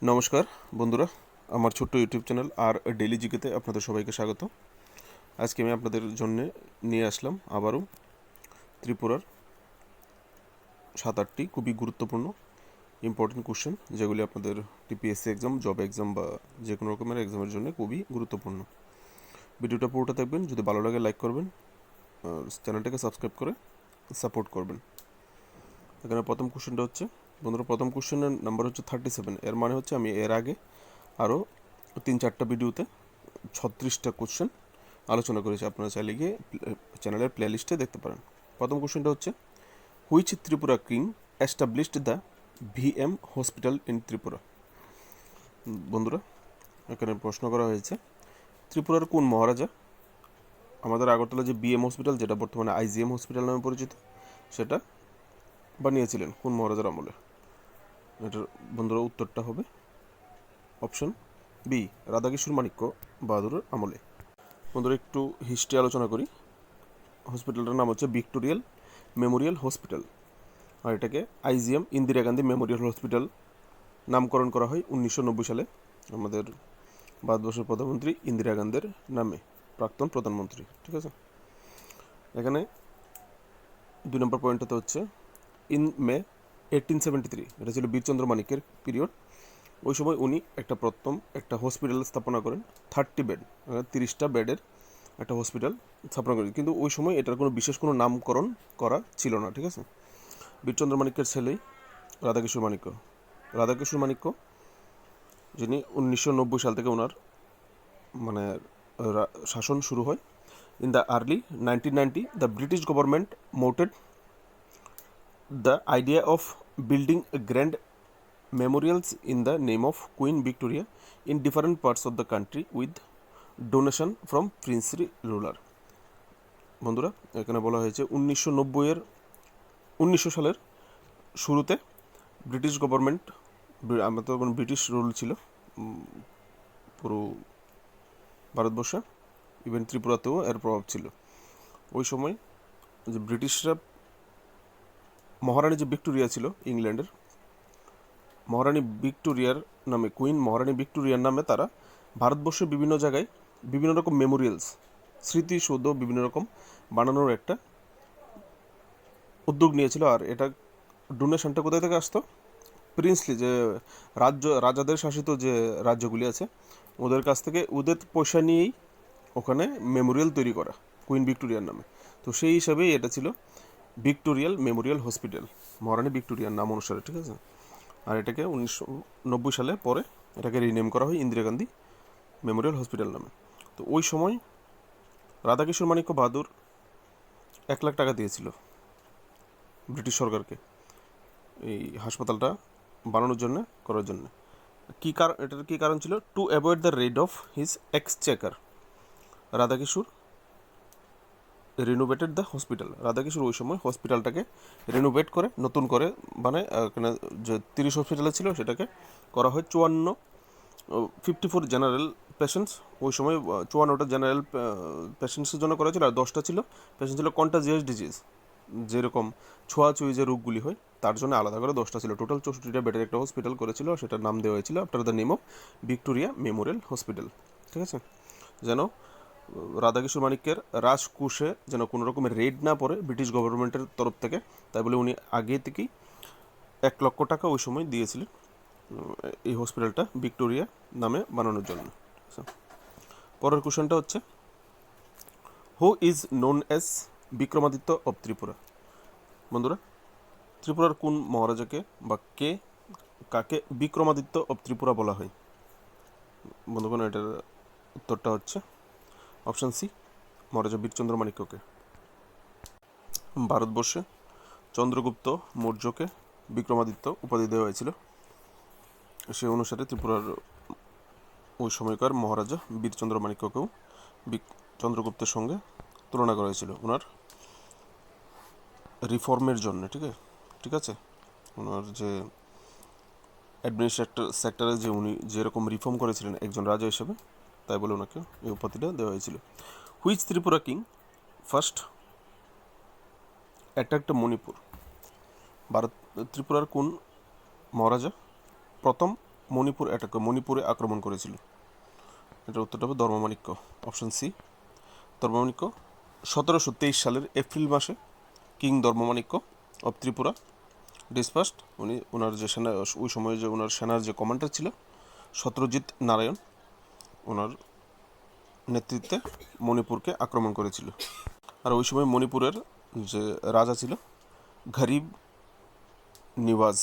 নমস্কার বন্ধুরা, আমার ছোট্ট ইউটিউব চ্যানেল আর ডেইলি জিকেতে আপনাদের সবাইকে স্বাগত। আজকে আমি আপনাদের জন্য নিয়ে আসলাম আবারও ত্রিপুরার 7-8টি খুবই গুরুত্বপূর্ণ ইম্পর্টেন্ট কোশ্চেন, যেগুলি আপনাদের টিপিএসসি এক্সাম, জব এক্সাম বা যে কোনো রকমের এক্সামের জন্য খুবই গুরুত্বপূর্ণ। ভিডিওটা পুরোটা দেখবেন, যদি ভালো লাগে লাইক করবেন, চ্যানেলটাকে সাবস্ক্রাইব করে সাপোর্ট করবেন। এখানে প্রথম কোশ্চেনটা হচ্ছে, বন্ধুরা, প্রথম কোশ্চেনের নাম্বার হচ্ছে 37। এর মানে হচ্ছে আমি এর আগে আরও 3-4টা ভিডিওতে 36টা কোশ্চেন আলোচনা করেছি। আপনারা চাইলে গিয়ে চ্যানেলের প্লেলিস্টে দেখতে পারেন। প্রথম কোশ্চেনটা হচ্ছে, which Tripura king established the VM hospital in Tripura. বন্ধুরা, এখানে প্রশ্ন করা হয়েছে, ত্রিপুরার কোন মহারাজা আমাদের আগরতলা যে বিএম হসপিটাল, যেটা বর্তমানে আইজিএম হসপিটাল নামে পরিচিত, সেটা বানিয়েছিলেন কোন মহারাজার আমলে? এটার বন্ধুরা উত্তরটা হবে অপশন বি, রাধাকিশোর মাণিক্য বাহাদুরের আমলে। বন্ধুরা, একটু হিস্ট্রি আলোচনা করি। হসপিটালটার নাম হচ্ছে ভিক্টোরিয়াল মেমোরিয়াল হসপিটাল, আর এটাকে IgM Indira Gandhi Memorial hospital নামকরণ করা হয় 1990 সালে আমাদের ভারতবর্ষের প্রধানমন্ত্রী ইন্দিরা গান্ধীর নামে, প্রাক্তন প্রধানমন্ত্রী। ঠিক আছে, এখানে 2 নম্বর পয়েন্টটাতে হচ্ছে, ইন মে 1873, এটা ছিল বীরচন্দ্র মানিক্যের পিরিয়ড। ওই সময় উনি প্রথম একটা হসপিটাল স্থাপনা করেন, 30 বেড, 30টা বেডের একটা হসপিটাল স্থাপনা করেন। কিন্তু ওই সময় এটার কোনো বিশেষ কোনো নামকরণ করা ছিল না। ঠিক আছে, বীরচন্দ্র মানিক্যের ছেলেই রাধাকিশোর মাণিক্য। রাধাকিশোর মাণিক্য, যিনি 1990 সাল থেকে ওনার মানে শাসন শুরু হয়। In the early 1990, the British government mooted the idea of building grand memorials in the name of queen Victoria in different parts of the country with donation from princely ruler. বন্ধুরা, এখানে বলা হয়েছে 1990 সালের শুরুতে ব্রিটিশ গভর্নমেন্ট, আমরা তো তখন British rule ছিল পুরো ভারতবর্ষে, ইভেন ত্রিপুরাতেও এর প্রভাব ছিল। ওই সময় যে ব্রিটিশরা, মহারানী যে ভিক্টোরিয়া ছিল ইংল্যান্ডের, মহারানী ভিক্টোরিয়ার নামে, কুইন মহারানী ভিক্টোরিয়ার নামে তারা ভারতবর্ষের বিভিন্ন জায়গায় বিভিন্ন রকম মেমোরিয়ালস, স্মৃতিসৌধ বিভিন্ন রকম বানানোর একটা উদ্যোগ নিয়েছিল। আর এটা ডোনেশনটা কোথায় থেকে আসতো? প্রিন্সলি, যে রাজাদের শাসিত যে রাজ্যগুলি আছে, ওদের কাছ থেকে ওদের পয়সা নিয়েই ওখানে মেমোরিয়াল তৈরি করা কুইন ভিক্টোরিয়ার নামে। তো সেই হিসাবেই এটা ছিল ভিক্টোরিয়াল মেমোরিয়াল হসপিটাল, মহারানী ভিক্টোরিয়ার নাম অনুসারে। ঠিক আছে, আর এটাকে 1990 সালে পরে এটাকে রিনেম করা হয় ইন্দিরা গান্ধী মেমোরিয়াল হসপিটাল নামে। তো ওই সময় রাধাকিশোর মাণিক্য বাহাদুর 1 লাখ টাকা দিয়েছিল ব্রিটিশ সরকারকে এই হাসপাতালটা বানানোর জন্য, করার জন্য। এটার কী কারণ ছিল? To avoid the raid of his exchequer, Radhakishore renovated the hospital. Radhakishore ওই সময় হসপিটালটাকে রিনোভেট করে, নতুন করে, মানে এখানে যে 30 হসপিটালে ছিল সেটাকে করা হয় 54 জেনারেল পেশেন্টস। ওই সময় 54টা জেনারেল পেশেন্টসের জন্য করা ছিল, আর 10টা ছিল পেশেন্ট ছিল কন্টাজিয়াস ডিজিজ, যেরকম ছোঁয়াছুঁয়ি যে রোগগুলি হয় তার জন্য আলাদা করে 10টা ছিল। টোটাল 64টা বেডের একটা হসপিটাল করেছিল, সেটার নাম দেওয়া হয়েছিল after the name of Victoria Memorial hospital. ঠিক আছে, যেন রাধাকিশোর মাণিক্যের রাজকোষে যেন কোনো রকমের রেড না পড়ে ব্রিটিশ গভর্নমেন্টের তরফ থেকে, তাই বলে উনি আগে থেকেই 1 লক্ষ টাকা ওই সময় দিয়েছিলেন এই হসপিটালটা ভিক্টোরিয়া নামে বানানোর জন্য। পরের কোশ্চেনটা হচ্ছে, who is known as Vikramaditya of Tripura. বন্ধুরা, ত্রিপুরার কোন মহারাজাকে বা কাকে বিক্রমাদিত্য অব ত্রিপুরা বলা হয়? বন্ধুগণ, এটার উত্তরটা হচ্ছে অপশান সি, মহারাজা বীরচন্দ্র মাণিক্যকে। ভারতবর্ষে চন্দ্রগুপ্ত মৌর্যকে বিক্রমাদিত্য উপাধি দেওয়া হয়েছিল। সেই অনুসারে ত্রিপুরার ওই সময়কার মহারাজা বীরচন্দ্র মাণিক্যকেও চন্দ্রগুপ্তের সঙ্গে তুলনা করা হয়েছিল ওনার রিফর্মের জন্য। ঠিক আছে, ওনার যে অ্যাডমিনিস্ট্রেটর সেক্টরে যে উনি যেরকম রিফর্ম করেছিলেন একজন রাজা হিসেবে, তাই বলে ওনাকে এই উপাধিটা দেওয়া হয়েছিল। Which Tripura king first attacked Manipur. ত্রিপুরার কোন মহারাজা প্রথম মণিপুর অ্যাটাক মণিপুরে আক্রমণ করেছিল? এটার উত্তরটা হবে ধর্মমাণিক্য, অপশন সি ধর্মমাণিক্য। 1723 সালের এপ্রিল মাসে কিং ধর্মমাণিক্য অফ ত্রিপুরা ডিসপাস্ট, উনি ওনার যে সেনা, ওই সময়ে যে ওনার সেনার যে কমান্ডার ছিল সত্যজিৎ নারায়ণ, ওনার নেতৃত্বে মণিপুরকে আক্রমণ করেছিল। আর ওই সময় মণিপুরের যে রাজা ছিল গরিব নিওয়াজ,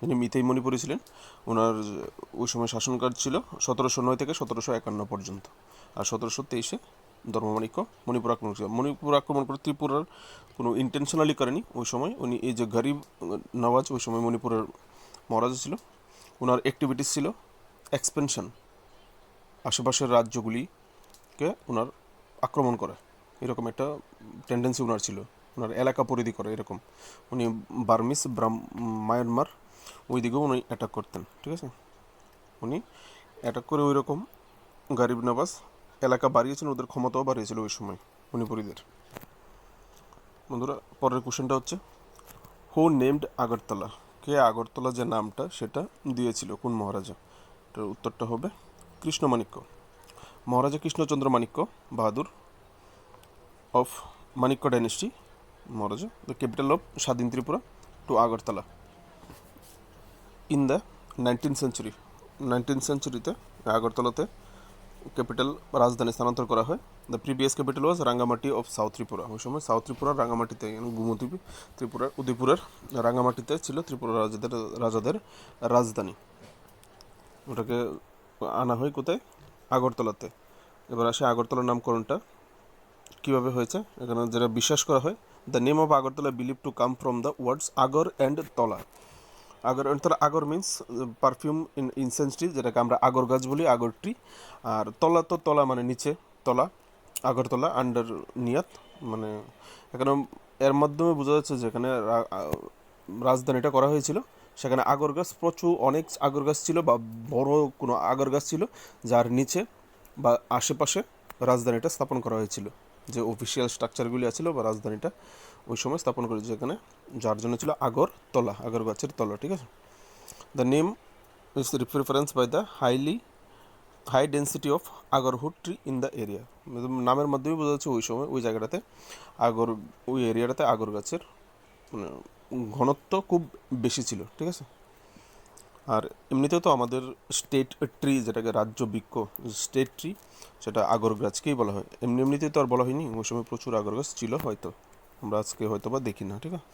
তিনি মিতেই মণিপুরে ছিলেন। ওনার ওই সময় শাসনকাল ছিল 1709 থেকে 1751 পর্যন্ত। আর 1723-এ ধর্মমাণিক্য মণিপুর আক্রমণ ছিল। মণিপুর আক্রমণ করে ত্রিপুরার কোনো ইন্টেনশনালি করেনি ওই সময়। উনি এই যে গরিব নওয়াজ ওই সময় মণিপুরের মহারাজা ছিল। ওনার অ্যাক্টিভিটিস ছিল এক্সপেনশন, আশেপাশের রাজ্যগুলিকে ওনার আক্রমণ করা, এরকম একটা টেন্ডেন্সি ওনার ছিল, ওনার এলাকা পরিধি করে এরকম। উনি বার্মিস মায়ানমার ওই দিকেও উনি অ্যাটাক করতেন, ঠিক আছে। উনি অ্যাটাক করে ওই রকম গরিব নওয়াজ এলাকা বাড়িয়েছিলেন, ওদের ক্ষমতাও বাড়িয়েছিল ওই সময় মণিপুরীদের। বন্ধুরা, পরের কোশ্চেনটা হচ্ছে হু নেমড আগরতলা, কে আগরতলা যে নামটা সেটা দিয়েছিল, কোন মহারাজা? এটার উত্তরটা হবে Krishnamanikya, Maharaja Krishnachandra Manikya Bahadur of Manikya dynasty Maharaja, the capital of স্বাধীন Tripura to Agartala in the 19th সেঞ্চুরিতে আগরতলাতে ক্যাপিটাল রাজধানী স্থানান্তর করা হয়। The previous capital was Rangamati of south Tripura, ওই সময় সাউথ ত্রিপুরার রাঙ্গামাটিতে, গুমতি ত্রিপুরার উদয়পুরের রাঙ্গামাটিতে ছিল ত্রিপুরা রাজাদের রাজধানী। ওটাকে আনা হয় কোথায়? আগরতলাতে। এবার আসে আগরতলার নামকরণটা কীভাবে হয়েছে। এখানে যেটা বিশ্বাস করা হয়, the name of Agartala believe to come from the words agar and tala. Agar and agar means perfume in incense tree, যেটাকে আমরা আগর গাছ বলি, আগর ট্রি। আর তলা তো তলা মানে নিচে, তলা, আগরতলা আন্ডার নিয়াত, মানে এখানে এর মাধ্যমে বোঝা যাচ্ছে যেখানে রাজধানীটা করা হয়েছিল সেখানে আগর গাছ প্রচুর, অনেক আগর গাছ ছিল বা বড় কোনো আগর গাছ ছিল, যার নিচে বা আশেপাশে রাজধানীটা স্থাপন করা হয়েছিল। যে অফিসিয়াল স্ট্রাকচারগুলি আছিল বা রাজধানীটা ওই সময় স্থাপন করেছে এখানে, যার জন্য ছিল আগর তলা, আগর গাছের তলা, ঠিক আছে। The name is reference by the high density of agarwood tree in the area. নামের মাধ্যমে বোঝা যাচ্ছে ওই সময় ওই জায়গাটাতে ওই এরিয়াটাতে আগর গাছের মানে ঘনত্ব খুব বেশি ছিল, ঠিক আছে। আর এমনিতেও তো আমাদের স্টেট ট্রি, যেটাকে রাজ্য বৃক্ষ স্টেট ট্রি, সেটা আগর গাছকেই বলা হয়। এমনিতেই তো আর বলা হয়নি, ওই সময় প্রচুর আগর গাছ ছিল, হয়তো আমরা আজকে হয়তো বা দেখি না, ঠিক আছে।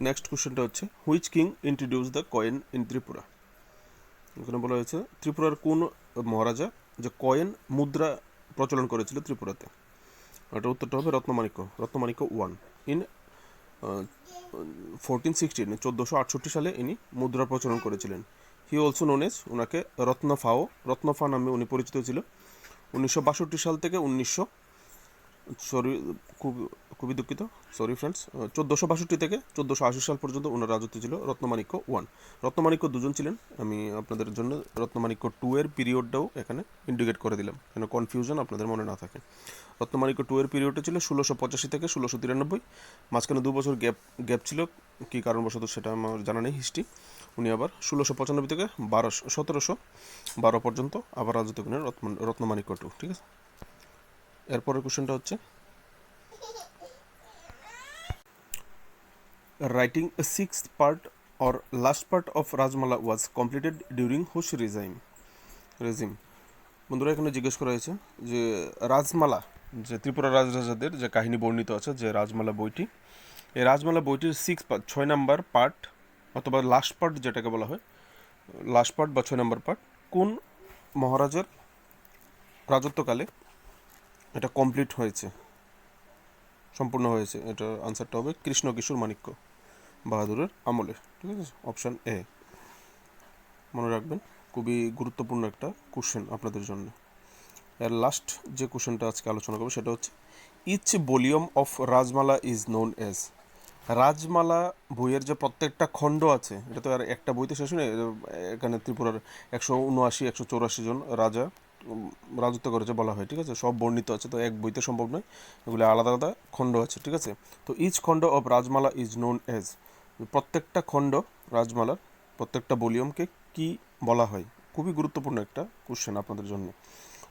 নেক্সট কোশ্চেনটা হচ্ছে which king introduce the coin in Tripura. এখানে বলা হয়েছে ত্রিপুরার কোন মহারাজা যে কয়েন মুদ্রা প্রচলন করেছিল ত্রিপুরাতে। এটার উত্তরটা হবে রত্নমাণিক্য 1 ইন 1416, 1468 সালে ইনি মুদ্রা প্রচলন করেছিলেন। হি অলসো নোন এজ, ওনাকে রত্নফা নামে উনি পরিচিত ছিল। 1962 সাল থেকে খুবই দুঃখিত, সরি ফ্রেন্ডস, 1462 থেকে 1480 সাল পর্যন্ত ওনার রাজত্ব ছিল রত্নমাণিক্য 1। রত্নমাণিক্য 2জন ছিলেন, আমি আপনাদের জন্য রত্নমাণিক্য 2 এর পিরিয়ডটাও এখানে ইন্ডিকেট করে দিলাম, যেন কনফিউশন আপনাদের মনে না থাকে। রত্নমাণিক্য 2 এর পিরিয়ডটা ছিল 1685 থেকে 1693, মাঝখানে 2 বছর গ্যাপ ছিল, কী কারণবশত সেটা আমার জানা নেই হিস্ট্রি। উনি আবার 1695 থেকে 1712 পর্যন্ত আবার রাজত্ব করেন রত্নমাণিক্য 2, ঠিক আছে। এরপরের কোশ্চেনটা হচ্ছে writing a sixth part or last part of Rajmala was completed during whose regime? বন্ধুরা, এখানে জিজ্ঞেস করা হয়েছে যে রাজমালা, যে ত্রিপুরা রাজরাজাদের যে কাহিনী বর্ণিত আছে যে রাজমালা বইটি, এই রাজমালা বইটির 6 নম্বর পার্ট অথবা লাস্ট পার্ট যেটাকে বলা হয়, লাস্ট পার্ট বা 6 নম্বর পার্ট কোন মহারাজের রাজত্বকালে এটা কমপ্লিট হয়েছে, সম্পূর্ণ হয়েছে? এটার আনসারটা হবে কৃষ্ণকিশোর মাণিক্য বাহাদুরের আমলে, ঠিক আছে, অপশান এ। মনে রাখবেন, খুবই গুরুত্বপূর্ণ একটা কোশ্চেন আপনাদের জন্য। এর লাস্ট যে কোশ্চেনটা আজকে আলোচনা করবো সেটা হচ্ছে each volume of Rajmala is known as. Rajmala বইয়ের যে প্রত্যেকটা খণ্ড আছে, এটা তো আর একটা বইতে শেষ নেই, এখানে ত্রিপুরার 179-184 জন রাজা রাজত্ব করেছে বলা হয়, ঠিক আছে, সব বর্ণিত আছে, তো এক বইতে সম্ভব নয়, এগুলো আলাদা আলাদা খণ্ড আছে, ঠিক আছে। তো ইচ খণ্ড of Rajmala is known age, প্রত্যেকটা খণ্ড রাজমালার প্রত্যেকটা ভলিউমকে কি বলা হয়? খুবই গুরুত্বপূর্ণ একটা কোশ্চেন আপনাদের জন্য।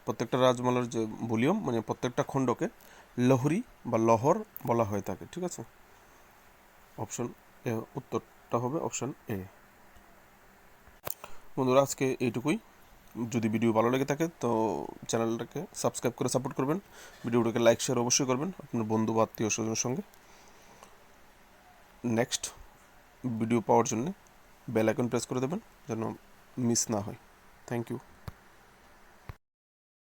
প্রত্যেকটা রাজমালার যে ভলিউম মানে প্রত্যেকটা খণ্ডকে লহরী বা লহর বলা হয়ে থাকে, ঠিক আছে? অপশন এ, উত্তরটা হবে অপশন এ। বন্ধুরা, আজকে এইটুকুই। যদি ভিডিও ভালো লেগে থাকে তো চ্যানেলটাকে সাবস্ক্রাইব করে সাপোর্ট করবেন, ভিডিওটাকে লাইক শেয়ার অবশ্যই করবেন আপনার বন্ধু বা আত্মীয় স্বজনের সঙ্গে। নেক্সট ভিডিও পাওয়ার জন্য বেল আইকন প্রেস করে দেবেন যেন মিস না হয়। Thank you.